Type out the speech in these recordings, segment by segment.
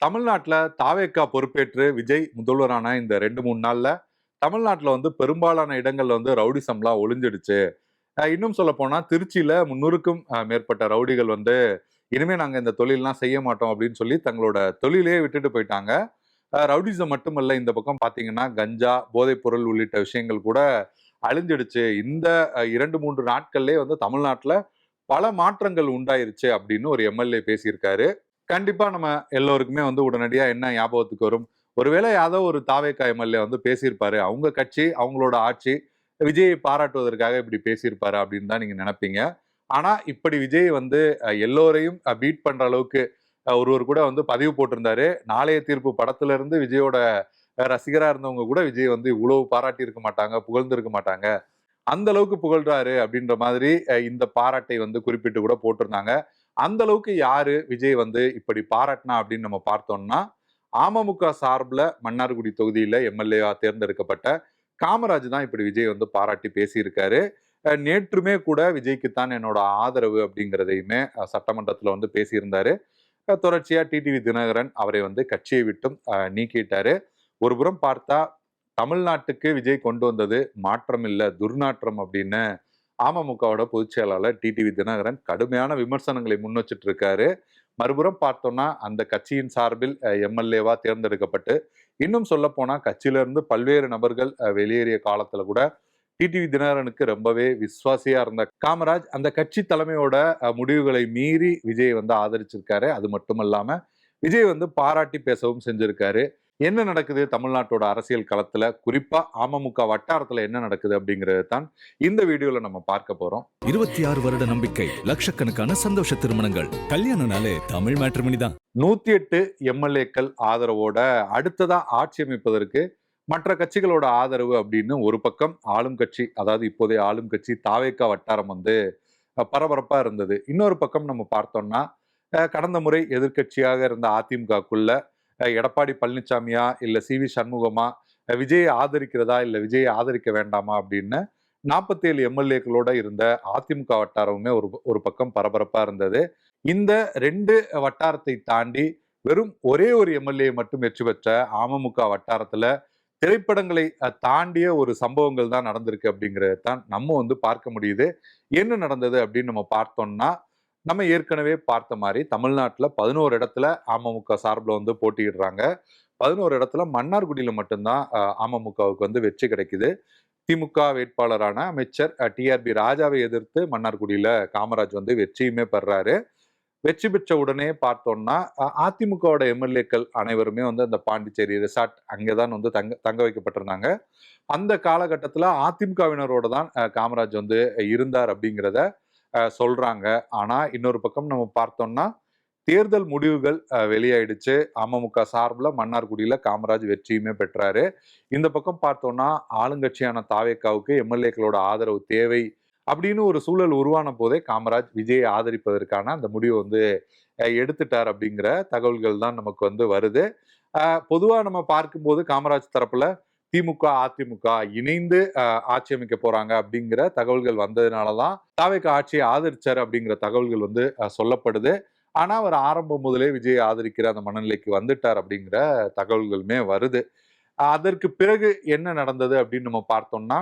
தமிழ்நாட்டுல தாவேக்கா பொறுப்பேற்று விஜய் முதல்வரான இந்த 2, 3 நாள்ல தமிழ்நாட்டுல வந்து பெரும்பாலான இடங்கள்ல வந்து ரவுடிசம்லாம் ஒழிஞ்சிடுச்சு. இன்னும் சொல்லப்போனா திருச்சியில 300க்கும் மேற்பட்ட ரவுடிகள் வந்து இனிமே நாங்க இந்த தொழில்லாம் செய்ய மாட்டோம் அப்படின்னு சொல்லி தங்களோட தொழிலையே விட்டுட்டு போயிட்டாங்க. ரவுடிசம் மட்டுமல்ல, இந்த பக்கம் பார்த்தீங்கன்னா கஞ்சா, போதைப் பொருள் உள்ளிட்ட விஷயங்கள் கூட அழிஞ்சிடுச்சு. இந்த 2, 3 நாட்கள்லயே வந்து தமிழ்நாட்டுல பல மாற்றங்கள் உண்டாயிருச்சு அப்படின்னு ஒரு எம்எல்ஏ பேசியிருக்காரு. கண்டிப்பா நம்ம எல்லோருக்குமே வந்து உடனடியா என்ன ஞாபகத்துக்கு வரும்? ஒருவேளை யாதோ ஒரு தாவேக்கா எம்எல்ஏ வந்து பேசியிருப்பாரு. அவங்க கட்சி, அவங்களோட ஆட்சி, விஜயை பாராட்டுவதற்காக இப்படி பேசியிருப்பாரு அப்படின்னு தான் நீங்க நெனைப்பீங்க. ஆனா, இப்படி விஜய் வந்து எல்லோரையும் பீட் பண்ற அளவுக்கு ஒருவர் கூட வந்து பதிவு போட்டிருந்தாரு. நாளைய தீர்ப்பு படத்துல இருந்து விஜயோட ரசிகரா இருந்தவங்க கூட விஜய் வந்து இவ்வளவு பாராட்டியிருக்க மாட்டாங்க, புகழ்ந்திருக்க மாட்டாங்க. அந்த அளவுக்கு புகழ்றாரு அப்படின்ற மாதிரி இந்த பாராட்டை வந்து குறிப்பிட்டு கூட போட்டிருந்தாங்க. அந்த அளவுக்கு யாரு விஜய் வந்து இப்படி பாராட்டினா அப்படின்னு நம்ம பார்த்தோம்னா, அமமுக சார்புல மன்னார்குடி தொகுதியில எம்எல்ஏவா தேர்ந்தெடுக்கப்பட்ட காமராஜ் தான் இப்படி விஜய் வந்து பாராட்டி பேசியிருக்காரு. நேற்றுமே கூட விஜய்க்குத்தான் என்னோட ஆதரவு அப்படிங்கிறதையுமே சட்டமன்றத்துல வந்து பேசியிருந்தாரு. தொடர்ச்சியா டிடிவி தினகரன் அவரை வந்து கட்சியை விட்டும் நீக்கிட்டாரு. ஒருபுறம் பார்த்தா தமிழ்நாட்டுக்கு விஜய் கொண்டு வந்தது மாற்றம் இல்ல துர்நாற்றம் அப்படின்னு அமமுகவோட பொதுச் செயலாளர் டிடிவி தினகரன் கடுமையான விமர்சனங்களை முன் வச்சிட்டு இருக்காரு. மறுபுறம் பார்த்தோம்னா அந்த கட்சியின் சார்பில் எம்எல்ஏவா தேர்ந்தெடுக்கப்பட்டு இன்னும் சொல்ல போனா கட்சியில இருந்து பல்வேறு நபர்கள் வெளியேறிய காலத்துல கூட டிடிவி தினகரனுக்கு ரொம்பவே விசுவாசியா இருந்த காமராஜ் அந்த கட்சி தலைமையோட முடிவுகளை மீறி விஜய் வந்து ஆதரிச்சிருக்காரு. அது மட்டுமல்லாம விஜய் வந்து பாராட்டி பேசவும் செஞ்சிருக்காரு. என்ன நடக்குது தமிழ்நாட்டோட அரசியல் களத்துல, குறிப்பா அமமுக வட்டாரத்துல என்ன நடக்குது அப்படிங்கறது தான் இந்த வீடியோல நம்ம பார்க்க போறோம். 26 வருட நம்பிக்கை, லட்சக்கணக்கான சந்தோஷ திருமணங்கள். கல்யாணம்னாலே தமிழ் மேட்ரிமோனி தான். 108 எம்எல்ஏக்கள் ஆதரவோட அடுத்ததா ஆட்சி அமைப்பதற்கு மற்ற கட்சிகளோட ஆதரவு அப்படின்னு ஒரு பக்கம் ஆளும் கட்சி, அதாவது இப்போதைய ஆளும் கட்சி தாவேக்கா வட்டாரம் வந்து பரபரப்பா இருந்தது. இன்னொரு பக்கம் நம்ம பார்த்தோம்னா கடந்த முறை எதிர்க்கட்சியாக இருந்த அதிமுகக்குள்ள எடப்பாடி பழனிசாமியா இல்ல சி.வி. சண்முகமா, விஜயை ஆதரிக்கிறதா இல்ல விஜயை ஆதரிக்க வேண்டாமா அப்படின்னு 47 எம்எல்ஏக்களோட இருந்த அதிமுக வட்டாரமுமே ஒரு ஒரு பக்கம் பரபரப்பா இருந்தது. இந்த 2 வட்டாரத்தை தாண்டி வெறும் ஒரே ஒரு எம்எல்ஏ மட்டும் வெற்றி பெற்ற அமமுக வட்டாரத்துல திரைப்படங்களை தாண்டிய ஒரு சம்பவங்கள் தான் நடந்திருக்கு அப்படிங்கறத தான் நம்ம வந்து பார்க்க முடியுது. என்ன நடந்தது அப்படின்னு நம்ம பார்த்தோம்னா, நம்ம ஏற்கனவே பார்த்த மாதிரி தமிழ்நாட்டுல 11 இடத்துல அமமுக சார்பில் வந்து போட்டியிடுறாங்க. 11 இடத்துல மன்னார்குடியில மட்டும்தான் அமமுகவுக்கு வந்து வெற்றி கிடைக்குது. திமுக வேட்பாளரான அமைச்சர் டிஆர்பி ராஜாவை எதிர்த்து மன்னார்குடியில காமராஜ் வந்து வெற்றியுமே பெறாரு. வெற்றி பெற்ற உடனே பார்த்தோம்னா அதிமுகவோட எம்எல்ஏக்கள் அனைவருமே வந்து அந்த பாண்டிச்சேரி ரிசார்ட் அங்கேதான் வந்து தங்க வைக்கப்பட்டிருந்தாங்க. அந்த காலகட்டத்துல அதிமுகவினரோட தான் காமராஜ் வந்து இருந்தார் அப்படிங்கிறத சொல்றாங்க. ஆனா இன்னொரு பக்கம் நம்ம பார்த்தோம்னா தேர்தல் முடிவுகள் வெளியாயிடுச்சு. அமமுக சார்பில் மன்னார்குடியில காமராஜ் வெற்றியுமே பெற்றாரு. இந்த பக்கம் பார்த்தோம்னா ஆளுங்கட்சியான தாவேக்காவுக்கு எம்எல்ஏக்களோட ஆதரவு தேவை அப்படின்னு ஒரு சூழல் உருவான போதே காமராஜ் விஜயை ஆதரிப்பதற்கான அந்த முடிவை வந்து எடுத்துட்டார் அப்படிங்கிற தகவல்கள் தான் நமக்கு வந்து வருது. பொதுவா நம்ம பார்க்கும்போது காமராஜ் தரப்புல திமுக, அதிமுக இணைந்து ஆட்சி அமைக்க போறாங்க அப்படிங்கிற தகவல்கள் வந்ததுனாலதான் தாவேக்கா ஆட்சியை ஆதரிச்சாரு அப்படிங்கிற தகவல்கள் வந்து சொல்லப்படுது. ஆனா அவர் ஆரம்பம் முதலே விஜய் ஆதரிக்கிற அந்த மனநிலைக்கு வந்துட்டார் அப்படிங்கிற தகவல்களுமே வருது. அதற்கு பிறகு என்ன நடந்தது அப்படின்னு நம்ம பார்த்தோம்னா,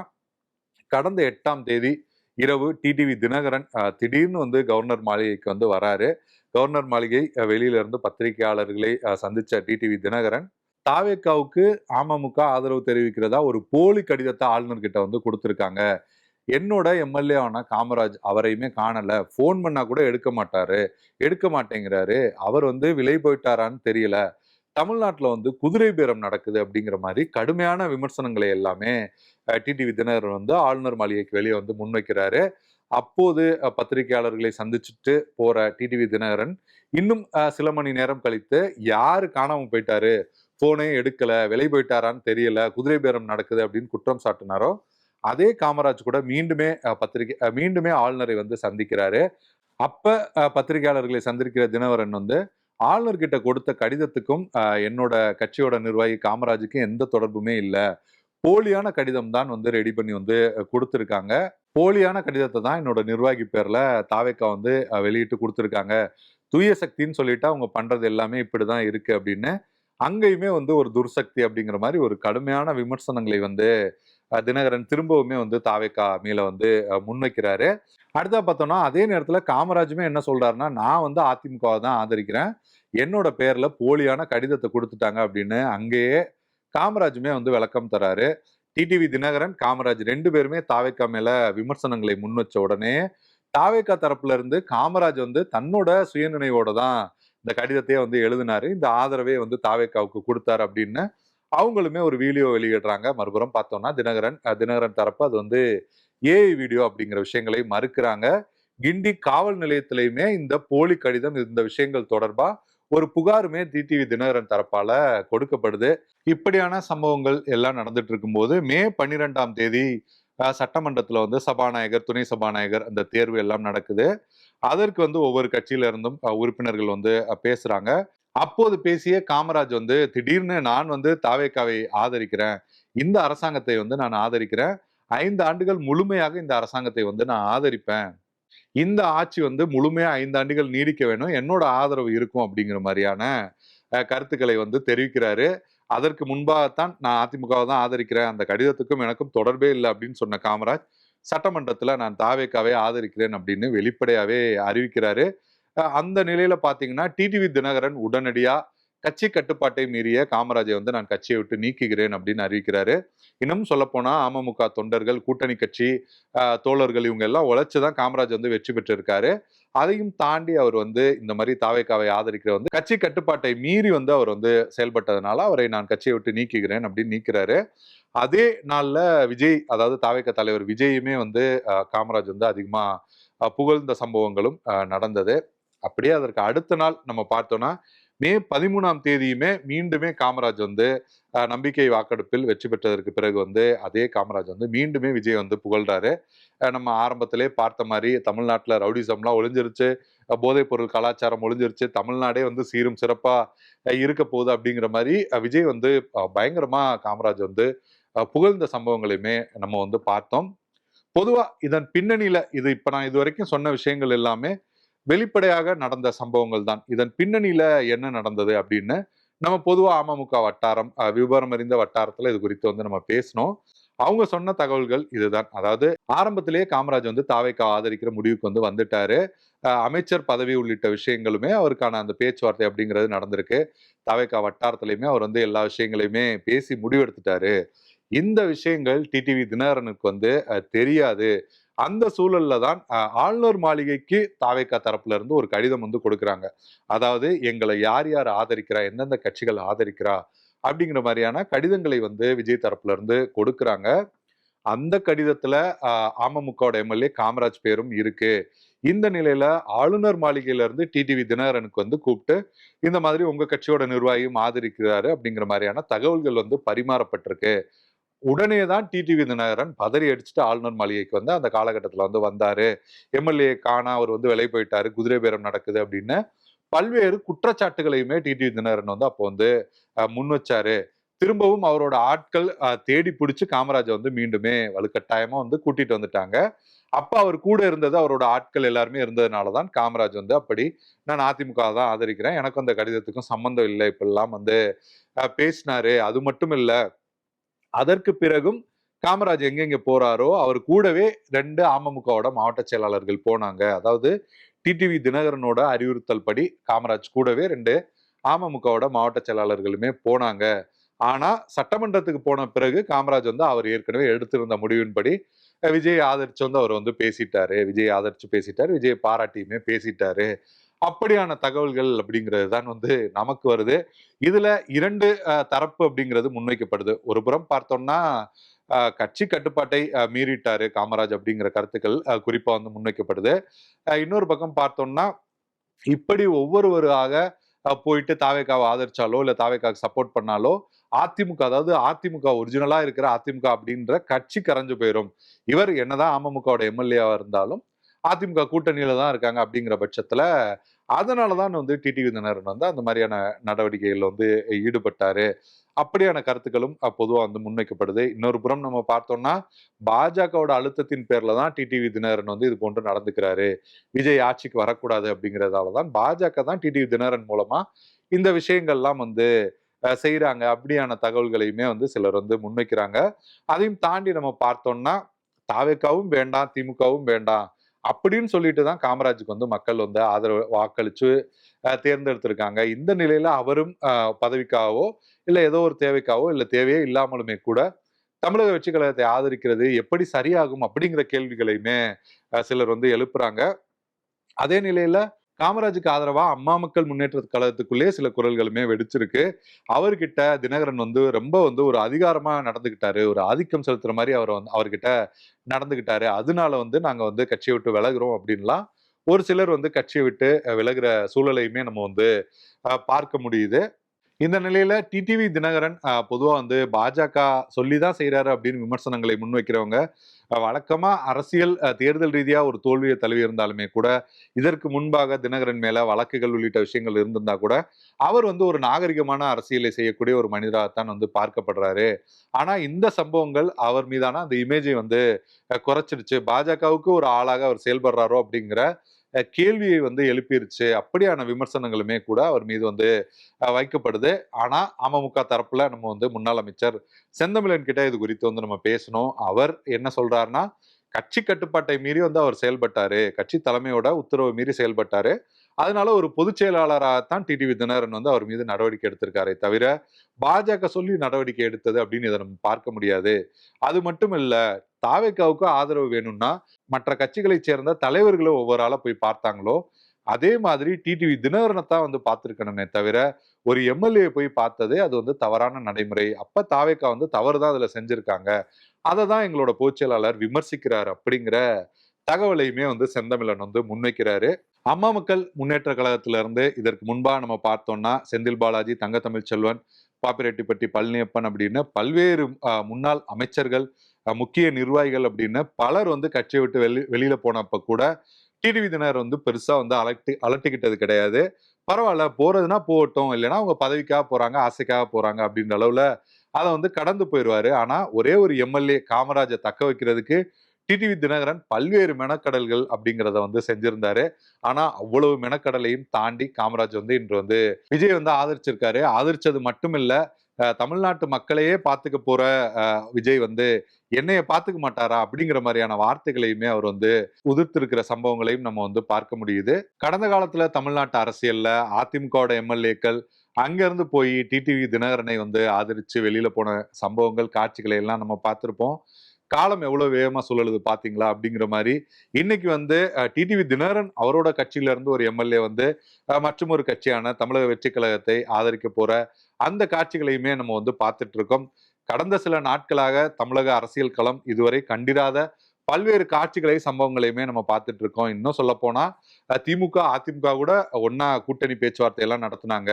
கடந்த 8ஆம் தேதி இரவு டிடிவி தினகரன் திடீர்னு வந்து கவர்னர் மாளிகைக்கு வந்து வராரு. கவர்னர் மாளிகை வெளியில இருந்து பத்திரிகையாளர்களை சந்திச்ச டிடிவி தினகரன் தாவேக்காவுக்கு அமமுக ஆதரவு தெரிவிக்கிறதா ஒரு போலி கடிதத்தை ஆளுநர் கிட்ட வந்து கொடுத்திருக்காங்க. என்னோட எம்எல்ஏ ஆன காமராஜ் அவரையுமே காணல. போன் பண்ணா கூட எடுக்க மாட்டாரு. எடுக்க மாட்டேங்கிறாரு. அவர் வந்து விலை போயிட்டாரான்னு தெரியல. தமிழ்நாட்டுல வந்து குதிரை பேரம் நடக்குது அப்படிங்கிற மாதிரி கடுமையான விமர்சனங்களை எல்லாமே டிடிவி தினகரன் வந்து ஆளுநர் மாளிகைக்கு வெளியே வந்து முன்வைக்கிறாரு. அப்போது பத்திரிகையாளர்களை சந்திச்சுட்டு போற டிடிவி தினகரன் இன்னும் சில மணி நேரம் கழித்து யாரு காணாம போயிட்டாரு, போனே எடுக்கல, விலை போயிட்டாரான்னு தெரியல, குதிரை பேரம் நடக்குது அப்படின்னு குற்றம் சாட்டினாரோ அதே காமராஜ் கூட மீண்டுமே ஆளுநரை வந்து சந்திக்கிறாரு. அப்ப பத்திரிகையாளர்களை சந்திக்கிற தினகரன் வந்து ஆளுநர் கிட்ட கொடுத்த கடிதத்துக்கும் என்னோட கட்சியோட நிர்வாகி காமராஜுக்கு எந்த தொடர்புமே இல்ல. போலியான கடிதம் தான் வந்து ரெடி பண்ணி வந்து கொடுத்திருக்காங்க. போலியான கடிதத்தை தான் என்னோட நிர்வாகி பேர்ல தாவேக்கா வந்து வெளியிட்டு கொடுத்திருக்காங்க. தூய சக்தின்னு சொல்லிட்டு அவங்க பண்றது எல்லாமே இப்படிதான் இருக்கு அப்படின்னு அங்கேயுமே வந்து ஒரு துர்சக்தி அப்படிங்கிற மாதிரி ஒரு கடுமையான விமர்சனங்களை வந்து தினகரன் திரும்பவுமே வந்து தாவேக்கா மேல வந்து முன்வைக்கிறாரு. அடுத்தா பார்த்தோம்னா அதே நேரத்துல காமராஜுமே என்ன சொல்றாருன்னா, நான் வந்து அதிமுகவை தான் ஆதரிக்கிறேன். என்னோட பேர்ல போலியான கடிதத்தை குடுத்துட்டாங்க அப்படின்னு அங்கேயே காமராஜுமே வந்து விளக்கம் தராரு. டிடிவி தினகரன், காமராஜ் 2 பேருமே தாவேக்கா மேல விமர்சனங்களை முன்வச்ச உடனே, தாவேக்கா தரப்புல இருந்து காமராஜ் வந்து தன்னோட சுயநினைவோட தான் இந்த கடிதத்தையே வந்து எழுதினாரு. இந்த ஆதரவே வந்து தாவேக்காவுக்கு குடுத்தாரு அப்படின்னு அவங்களுமே ஒரு வீடியோ வெளியிடுறாங்க. மறுபுறம் பார்த்தோம்னா தினகரன் தரப்பு அது வந்து ஏஐ வீடியோ அப்படிங்கிற விஷயங்களை மறுக்கிறாங்க. கிண்டி காவல் நிலையத்திலயுமே இந்த போலி கடிதம் இந்த விஷயங்கள் தொடர்பா ஒரு புகாருமே டிடிவி தினகரன் தரப்பால கொடுக்கப்படுது. இப்படியான சம்பவங்கள் எல்லாம் நடந்துட்டு இருக்கும்போது மே 12ஆம் தேதி சட்டமன்றத்துல வந்து சபாநாயகர், துணை சபாநாயகர் அந்த தேர்வு எல்லாம் நடக்குது. அதற்கு வந்து ஒவ்வொரு கட்சியில இருந்தும் உறுப்பினர்கள் வந்து பேசுறாங்க. அப்போது பேசிய காமராஜ் வந்து திடீர்னு நான் வந்து தாவேக்காவை ஆதரிக்கிறேன். இந்த அரசாங்கத்தை வந்து நான் ஆதரிக்கிறேன். 5 ஆண்டுகள் முழுமையாக இந்த அரசாங்கத்தை வந்து நான் ஆதரிப்பேன். இந்த ஆட்சி வந்து முழுமையா 5 ஆண்டுகள் நீடிக்க வேணும். என்னோட ஆதரவு இருக்கும் அப்படிங்கிற மாரியான கருத்துக்களை வந்து தெரிவிக்கிறாரு. அதற்கு முன்பாகத்தான் நான் அதிமுகவை தான் ஆதரிக்கிறேன். அந்த கடிதத்துக்கும் எனக்கும் தொடர்பே இல்ல அப்படின்னு சொன்ன காமராஜ், சட்டமன்றத்துல நான் தாவேக்காவை ஆதரிக்கிறேன் அப்படின்னு வெளிப்படையாவே அறிவிக்கிறாரு. அந்த நிலையில பார்த்தீங்கன்னா, டிடிவி தினகரன் உடனடியா கட்சி கட்டுப்பாட்டை மீறிய காமராஜை வந்து நான் கட்சியை விட்டு நீக்குகிறேன் அப்படின்னு அறிவிக்கிறாரு. இன்னும் சொல்லப்போனா அமமுக தொண்டர்கள், கூட்டணி கட்சி தோழர்கள் இவங்க எல்லாம் உழைச்சுதான் காமராஜ் வந்து வெற்றி பெற்றிருக்காரு. அதையும் தாண்டி அவர் வந்து இந்த மாதிரி தாவேக்காவை ஆதரிக்கிற வந்து கட்சி கட்டுப்பாட்டை மீறி வந்து அவர் வந்து செயல்பட்டதுனால அவரை நான் கட்சியை விட்டு நீக்குகிறேன் அப்படின்னு நீக்கிறாரு. அதே நாள்ல விஜய், அதாவது தாவேக்கா தலைவர் விஜயுமே வந்து காமராஜ் வந்து அதிகமா புகழ்ந்த சம்பவங்களும் நடந்தது. அப்படியே அதற்கு அடுத்த நாள் நம்ம பார்த்தோம்னா மே 13ஆம் தேதியுமே மீண்டுமே காமராஜ் வந்து நம்பிக்கை வாக்கெடுப்பில் வெற்றி பெற்றதற்கு பிறகு வந்து அதே காமராஜ் வந்து மீண்டுமே விஜய் வந்து புகழ்றாரு. நம்ம ஆரம்பத்திலே பார்த்த மாதிரி தமிழ்நாட்டுல ரவுடிசம்லாம் ஒழிஞ்சிருச்சு, போதைப் பொருள் கலாச்சாரம் ஒழிஞ்சிருச்சு, தமிழ்நாடே வந்து சீரும் சிறப்பா இருக்க போகுது அப்படிங்கிற மாதிரி விஜய் வந்து பயங்கரமா காமராஜ் வந்து புகழ்ந்த சம்பவங்களையுமே நம்ம வந்து பார்த்தோம். பொதுவா இதன் பின்னணியில இப்ப நான் இதுவரைக்கும் சொன்ன விஷயங்கள் எல்லாமே வெளிப்படையாக நடந்த சம்பவங்கள் தான். இதன் பின்னணியில என்ன நடந்தது அப்படின்னு நம்ம பொதுவா அமமுக வட்டாரம், விவரம் அறிந்த வட்டாரத்துல இது குறித்து வந்து நம்ம பேசினோம். அவங்க சொன்ன தகவல்கள் இதுதான். அதாவது ஆரம்பத்திலேயே காமராஜ் வந்து தாவேக்கா ஆதரிக்கிற முடிவுக்கு வந்து வந்துட்டாரு. அமைச்சர் பதவி உள்ளிட்ட விஷயங்களுமே அவருக்கான அந்த பேச்சுவார்த்தை அப்படிங்கிறது நடந்திருக்கு. தாவேக்கா வட்டாரத்திலயுமே அவர் வந்து எல்லா விஷயங்களையுமே பேசி முடிவெடுத்துட்டாரு. இந்த விஷயங்கள் டிடிவி தினகரனுக்கு வந்து தெரியாது. அந்த சூழல்ல தான் ஆளுநர் மாளிகைக்கு தாவேக்கா தரப்புல இருந்து ஒரு கடிதம் வந்து கொடுக்குறாங்க. அதாவது எங்களை யார் யார் ஆதரிக்கிறா, எந்தெந்த கட்சிகள் ஆதரிக்கிறா அப்படிங்கிற மாதிரியான கடிதங்களை வந்து விஜய் தரப்புல இருந்து கொடுக்குறாங்க. அந்த கடிதத்துல அமமுகவோட எம்எல்ஏ காமராஜ் பேரும் இருக்கு. இந்த நிலையில ஆளுநர் மாளிகையில இருந்து டிடிவி தினகரனுக்கு வந்து கூப்பிட்டு இந்த மாதிரி உங்க கட்சியோட நிர்வாகியும் ஆதரிக்கிறாரு அப்படிங்கிற மாதிரியான தகவல்கள் வந்து பரிமாறப்பட்டிருக்கு. உடனே தான் டிடிவி தினகரன் பதறி அடிச்சுட்டு ஆளுநர் மாளிகைக்கு வந்து அந்த காலகட்டத்துல வந்து வந்தாரு. எம்எல்ஏ காணா, அவர் வந்து விலை போயிட்டாரு, குதிரை பேரம் நடக்குது அப்படின்னு பல்வேறு குற்றச்சாட்டுகளையுமே டிடிவி தினகரன் வந்து அப்போ வந்து முன் வச்சாரு. திரும்பவும் அவரோட ஆட்கள் தேடி பிடிச்சு காமராஜை வந்து மீண்டுமே வலுக்கட்டாயமா வந்து கூட்டிட்டு வந்துட்டாங்க. அப்ப அவர் கூட இருந்தது அவரோட ஆட்கள் எல்லாருமே இருந்ததுனாலதான் காமராஜ் வந்து அப்படி நான் அதிமுக தான் ஆதரிக்கிறேன், எனக்கும் அந்த கடிதத்துக்கும் சம்பந்தம் இல்லை இப்பெல்லாம் வந்து பேசினாரு. அது மட்டும் இல்ல, அதற்கு பிறகும் காமராஜ் எங்கெங்க போறாரோ அவர் கூடவே 2 அமமுகவோட மாவட்ட செயலாளர்கள் போனாங்க. அதாவது டிடிவி தினகரனோட அறிவுறுத்தல் படி காமராஜ் கூடவே 2 அமமுகவோட மாவட்ட செயலாளர்களுமே போனாங்க. ஆனா சட்டமன்றத்துக்கு போன பிறகு காமராஜ் வந்து அவர் ஏற்கனவே எடுத்திருந்த முடிவின்படி விஜய் ஆதரிச்சு வந்து அவர் வந்து பேசிட்டாரு. விஜய் ஆதரிச்சு பேசிட்டாரு, விஜய் பாராட்டியுமே பேசிட்டாரு. அப்படியான தகவல்கள் அப்படிங்கிறது தான் வந்து நமக்கு வருது. இதுல 2 தரப்பு அப்படிங்கிறது முன்வைக்கப்படுது. ஒரு புறம் பார்த்தோம்னா கட்சி கட்டுப்பாட்டை மீறிட்டாரு காமராஜ் அப்படிங்கிற கருத்துக்கள் குறிப்பா வந்து முன்வைக்கப்படுது. இன்னொரு பக்கம் பார்த்தோம்னா இப்படி ஒவ்வொருவராக போயிட்டு தாவேக்காவை ஆதரிச்சாலோ இல்ல தாவேக்காவுக்கு சப்போர்ட் பண்ணாலோ அதிமுக, அதாவது அதிமுக ஒரிஜினலா இருக்கிற அதிமுக அப்படின்ற கட்சி கரைஞ்சு போயிடும். இவர் என்னதான் அமமுகவோட எம்எல்ஏவா இருந்தாலும் அதிமுக கூட்டணியில தான் இருக்காங்க அப்படிங்கிற பட்சத்துல அதனாலதான் வந்து டிடிவி தினகரன் வந்து அந்த மாதிரியான நடவடிக்கைகள்ல வந்து ஈடுபட்டாரு. அப்படியான கருத்துக்களும் பொதுவா வந்து முன்வைக்கப்படுது. இன்னொரு புறம் நம்ம பார்த்தோம்னா, பாஜகவோட அழுத்தத்தின் பேர்ல தான் டிடிவி தினகரன் வந்து இது போன்று நடந்துக்கிறாரு. விஜய் ஆட்சிக்கு வரக்கூடாது அப்படிங்கிறதால தான் பாஜக தான் டிடிவி தினகரன் மூலமா இந்த விஷயங்கள்லாம் வந்து செய்றாங்க. அப்படியான தகவல்களையுமே வந்து சிலர் வந்து முன்வைக்கிறாங்க. அதையும் தாண்டி நம்ம பார்த்தோம்னா, தாவேகாவும் வேண்டாம், திமுகவும் வேண்டாம். அப்படின்னு சொல்லிட்டு தான் காமராஜுக்கு வந்து மக்கள் வந்து ஆதரவு வாக்களிச்சு தேர்ந்தெடுத்திருக்காங்க. இந்த நிலையில அவரும் பதவிக்காகவோ, இல்ல ஏதோ ஒரு தேவைக்காகவோ, இல்ல தேவையே இல்லாமலுமே கூட தமிழக வெற்றி கழகத்தை ஆதரிக்கிறது எப்படி சரியாகும்? அப்படிங்கிற கேள்விகளையுமே சிலர் வந்து எழுப்புறாங்க. அதே நிலையில காமராஜுக்கு ஆதரவா அம்மா மக்கள் முன்னேற்ற கழகத்துக்குள்ளேயே சில குரல்களுமே வெடிச்சிருக்கு. அவர்கிட்ட தினகரன் வந்து ரொம்ப வந்து ஒரு அதிகாரமா நடந்துக்கிட்டாரு. ஒரு ஆதிக்கம் செலுத்துற மாரி அவர்கிட்ட நடந்துக்கிட்டாரு. அதனால வந்து நாங்க வந்து கட்சிய விட்டு விலகுறோம் அப்படின்லாம் ஒரு சிலர் வந்து கட்சிய விட்டு விலகுற சூழலையுமே நம்ம வந்து பார்க்க முடியுது. இந்த நிலையில டிடிவி தினகரன் பொதுவா வந்து பாஜக சொல்லி தான் செய்றாரு அப்படின்னு விமர்சனங்களை முன்வைக்கிறவங்க, வழக்கமா அரசியல் தேர்தல் ரீதியா ஒரு தோல்விய தழுவி இருந்தாலுமே கூட, இதற்கு முன்பாக தினகரன் மேல வழக்குகள் உள்ளிட்ட விஷயங்கள் இருந்திருந்தா கூட, அவர் வந்து ஒரு நாகரிகமான அரசியலை செய்யக்கூடிய ஒரு மனிதராகத்தான் வந்து பார்க்கப்படுறாரு. ஆனா இந்த சம்பவங்கள் அவர் மீதான அந்த இமேஜை வந்து குறைச்சிடுச்சு. பாஜகவுக்கு ஒரு ஆளாக அவர் செயல்படுறாரோ அப்படிங்கிற கேள்வியை வந்து எழுப்பிருச்சு. அப்படியான விமர்சனங்களுமே கூட அவர் மீது வந்து வைக்கப்படுது. ஆனா அமமுக தரப்புல நம்ம வந்து முன்னாள் அமைச்சர் செந்தமிழன் கிட்ட இது குறித்து வந்து நம்ம பேசணும். அவர் என்ன சொல்றாருன்னா, கட்சி கட்டுப்பாட்டை மீறி வந்து அவர் செயல்பட்டாரு. கட்சி தலைமையோட உத்தரவை மீறி செயல்பட்டாரு. அதனால ஒரு பொதுச் செயலாளராகத்தான் டிடிவி தினகரன் வந்து அவர் மீது நடவடிக்கை எடுத்திருக்காரே தவிர, பாஜக சொல்லி நடவடிக்கை எடுத்தது அப்படின்னு இத நம்ம பார்க்க முடியாது. அது மட்டும் இல்ல, தாவேகாவுக்கு ஆதரவு வேணும்னா, மற்ற கட்சிகளைச் சேர்ந்த தலைவர்கள ஒவ்வொரு ஆளா போய் பார்த்தாங்களோ, அதே மாதிரி டிடிவி தினகரனத்தான் வந்து பார்த்திருக்கணுமே தவிர, ஒரு எம்எல்ஏ போய் பார்த்தது அது வந்து தவறான நடைமுறை. அப்ப தாவேகா வந்து தவறு தான் அதுல செஞ்சிருக்காங்க. அததான் எங்களோட பொதுச் செயலாளர் விமர்சிக்கிறார் அப்படிங்கிற தகவலையுமே வந்து செந்தமிழன் வந்து முன்வைக்கிறாரு. அம்மா மக்கள் முன்னேற்ற கழகத்துல இருந்து இதற்கு முன்பா நம்ம பார்த்தோம்னா, செந்தில் பாலாஜி, தங்க தமிழ்ச்செல்வன், பாப்பிரெட்டிப்பட்டி பழனியப்பன் அப்படின்னு பல்வேறு முன்னாள் அமைச்சர்கள், முக்கிய நிர்வாகிகள் அப்படின்னு பலர் வந்து கட்சியை விட்டு வெளியில போனப்ப கூட டிடிவி தினகரன் வந்து பெருசா வந்து அலட்டிக்கிட்டது கிடையாது. பரவால்ல போறதுன்னா போகட்டும். இல்லைன்னா அவங்க பதவிக்காக போறாங்க, ஆசைக்காக போறாங்க அப்படின்ற அளவுல அத வந்து கடந்து போயிருவாரு. ஆனா ஒரே ஒரு எம்எல்ஏ காமராஜ தக்க வைக்கிறதுக்கு டிடிவி தினகரன் பல்வேறு மெனக்கடல்கள் அப்படிங்கிறத வந்து செஞ்சிருந்தாரு. ஆனா அவ்வளவு மெனக்கடலையும் தாண்டி காமராஜ் வந்து இன்று வந்து விஜய் வந்து ஆதரிச்சிருக்காரு. ஆதரிச்சது மட்டும் இல்ல, தமிழ்நாட்டு மக்களையே பார்த்துக்க போற விஜய் வந்து என்னைய பார்த்துக்க மாட்டாரா? அப்படிங்கிற மாரியான வார்த்தைகளையுமே அவர் வந்து உதிர்த்திருக்கிற சம்பவங்களையும் நம்ம வந்து பார்க்க முடியுது. கடந்த காலத்துல தமிழ்நாட்டு அரசியல்ல அதிமுகவோட எம்எல்ஏக்கள் அங்கிருந்து போய் டிடிவி தினகரனை வந்து ஆதரிச்சு வெளியில போன சம்பவங்கள், காட்சிகளை எல்லாம் நம்ம பார்த்திருப்போம். காலம் எவ்வளவு வேகமா சுழலுது பாத்தீங்களா? அப்படிங்கிற மாரி இன்னைக்கு வந்து டிடிவி தினகரன் அவரோட கட்சியில இருந்து ஒரு எம்எல்ஏ வந்து மற்றும் ஒரு கட்சியான தமிழக வெற்றி கழகத்தை ஆதரிக்க போற அந்த காட்சிகளையுமே நம்ம வந்து பார்த்துட்டு இருக்கோம். கடந்த சில நாட்களாக தமிழக அரசியல் களம் இதுவரை கண்டிராத பல்வேறு காட்சிகளை சம்பவங்களையுமே நம்ம பார்த்துட்டு இருக்கோம். இன்னும் சொல்ல போனா திமுக அதிமுக கூட ஒன்னா கூட்டணி பேச்சுவார்த்தை எல்லாம் நடத்தினாங்க,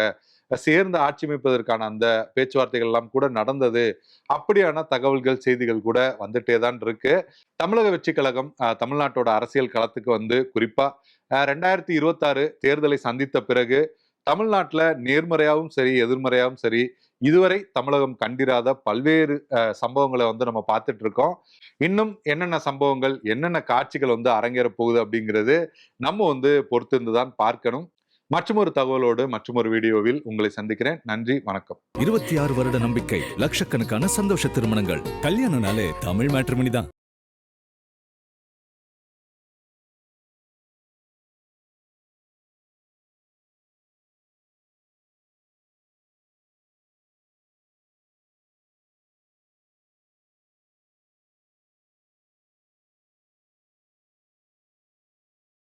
சேர்ந்து ஆட்சி அமைப்பதற்கான அந்த பேச்சுவார்த்தைகள் எல்லாம் கூட நடந்தது. அப்படியான தகவல்கள் செய்திகள் கூட வந்துட்டே தான் இருக்கு. தமிழக வெற்றி கழகம் தமிழ்நாட்டோட அரசியல் களத்துக்கு வந்து குறிப்பா 2026 தேர்தலை சந்தித்த பிறகு தமிழ்நாட்டுல நேர்மறையாவும் சரி, எதிர்மறையாவும் சரி, இதுவரை தமிழகம் கண்டிராத பல்வேறு சம்பவங்களை வந்து நம்ம பார்த்துட்டு இருக்கோம். இன்னும் என்னென்ன சம்பவங்கள், என்னென்ன காட்சிகள் வந்து அரங்கேற போகுது அப்படிங்கிறது நம்ம வந்து பொறுத்திருந்துதான் பார்க்கணும். மற்றுமொரு தகவலோடு மற்றுமொரு வீடியோவில் உங்களை சந்திக்கிறேன். நன்றி, வணக்கம். 26 வருட நம்பிக்கை, லட்சக்கணக்கான சந்தோஷ திருமணங்கள். கல்யாணம்னாலே தமிழ் மேட்ரிமோனி தான்.